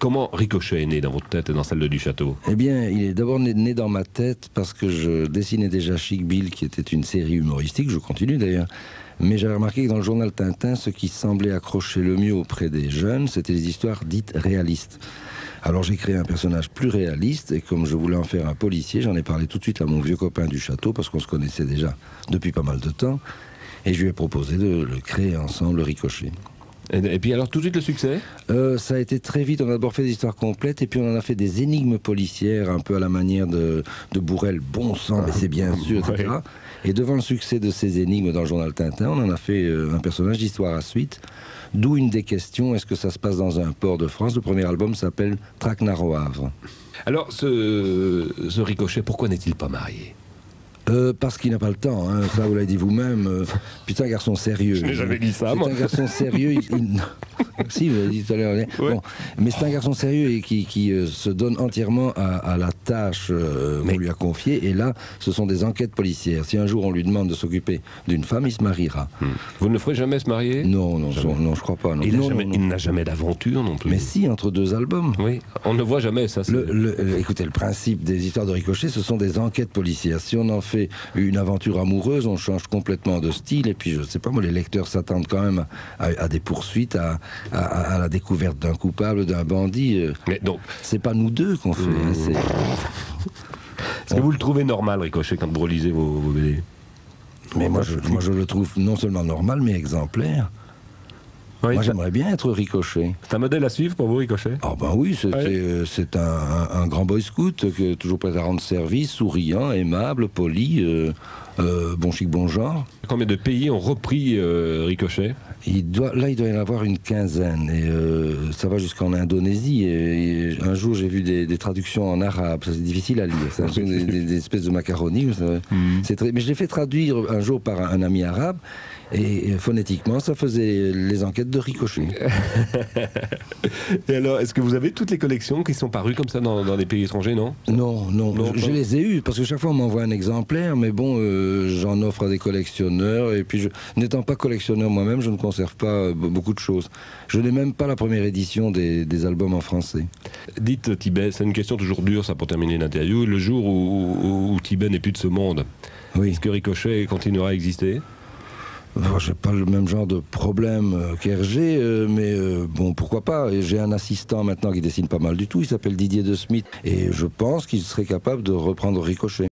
Comment Ricochet est né dans votre tête et dans celle de Duchâteau? Eh bien, il est d'abord né dans ma tête parce que je dessinais déjà Chic Bill, qui était une série humoristique, je continue d'ailleurs. Mais j'avais remarqué que dans le journal Tintin, ce qui semblait accrocher le mieux auprès des jeunes, c'était les histoires dites réalistes. Alors j'ai créé un personnage plus réaliste, et comme je voulais en faire un policier, j'en ai parlé tout de suite à mon vieux copain du château, parce qu'on se connaissait déjà depuis pas mal de temps, et je lui ai proposé de le créer ensemble, Ricochet. Et puis alors tout de suite le succès? Ça a été très vite, on a d'abord fait des histoires complètes, et puis on en a fait des énigmes policières, un peu à la manière de Bourrel, bon sang, mais c'est bien sûr, etc. Ouais. Et devant le succès de ces énigmes dans le journal Tintin, on en a fait un personnage d'histoire à suite, d'où une des questions, est-ce que ça se passe dans un port de France? Le premier album s'appelle Traquenard au Havre. Alors ce Ricochet, pourquoi n'est-il pas marié? Parce qu'il n'a pas le temps, hein. Ça vous l'avez dit vous-même. Putain, un garçon sérieux. Je n'ai jamais dit ça, moi. C'est un garçon sérieux. Si, vous l'avez dit tout à l'heure. Ouais. Bon, mais c'est un garçon sérieux et qui se donne entièrement à la tâche qu'on lui a confiée. Et là, ce sont des enquêtes policières. Si un jour on lui demande de s'occuper d'une femme, il se mariera. Vous ne le ferez jamais se marier? Non, non, non, je crois pas. Non. Il n'a jamais d'aventure non plus. Mais si, entre deux albums. Oui, on ne voit jamais ça. Écoutez, le principe des histoires de Ricochet, ce sont des enquêtes policières. Si on en fait une aventure amoureuse, on change complètement de style, et puis je sais pas moi, les lecteurs s'attendent quand même à des poursuites, à la découverte d'un coupable, d'un bandit. Mais donc, c'est pas nous deux qu'on fait. Hein, est-ce que vous le trouvez normal, Ricochet, quand vous relisez vos BD? Mais moi je le trouve non seulement normal, mais exemplaire. Oui, moi j'aimerais bien être Ricochet. C'est un modèle à suivre pour vous, Ricochet? Ah ben oui, c'est un grand boy scout, toujours prêt à rendre service, souriant, aimable, poli, bon chic, bon genre. Combien de pays ont repris Ricochet? Il doit y en avoir une quinzaine, et ça va jusqu'en Indonésie. Et un jour, j'ai vu des traductions en arabe. C'est difficile à lire. C'est des espèces de macaronis. Mais je l'ai fait traduire un jour par un ami arabe. Et phonétiquement, ça faisait les enquêtes de Ricochet. Et alors, est-ce que vous avez toutes les collections qui sont parues comme ça dans des pays étrangers, non? Non. Je les ai eues, parce que chaque fois on m'envoie un exemplaire, mais bon, j'en offre à des collectionneurs, et puis n'étant pas collectionneur moi-même, je ne conserve pas beaucoup de choses. Je n'ai même pas la première édition des albums en français. Dites Tibet, c'est une question toujours dure, ça, pour terminer l'interview. Le jour où Tibet n'est plus de ce monde, est-ce que Ricochet continuera à exister? Je n'ai pas le même genre de problème qu'Hergé, mais bon, pourquoi pas. J'ai un assistant maintenant qui dessine pas mal du tout, il s'appelle Didier De Smith, et je pense qu'il serait capable de reprendre Ricochet.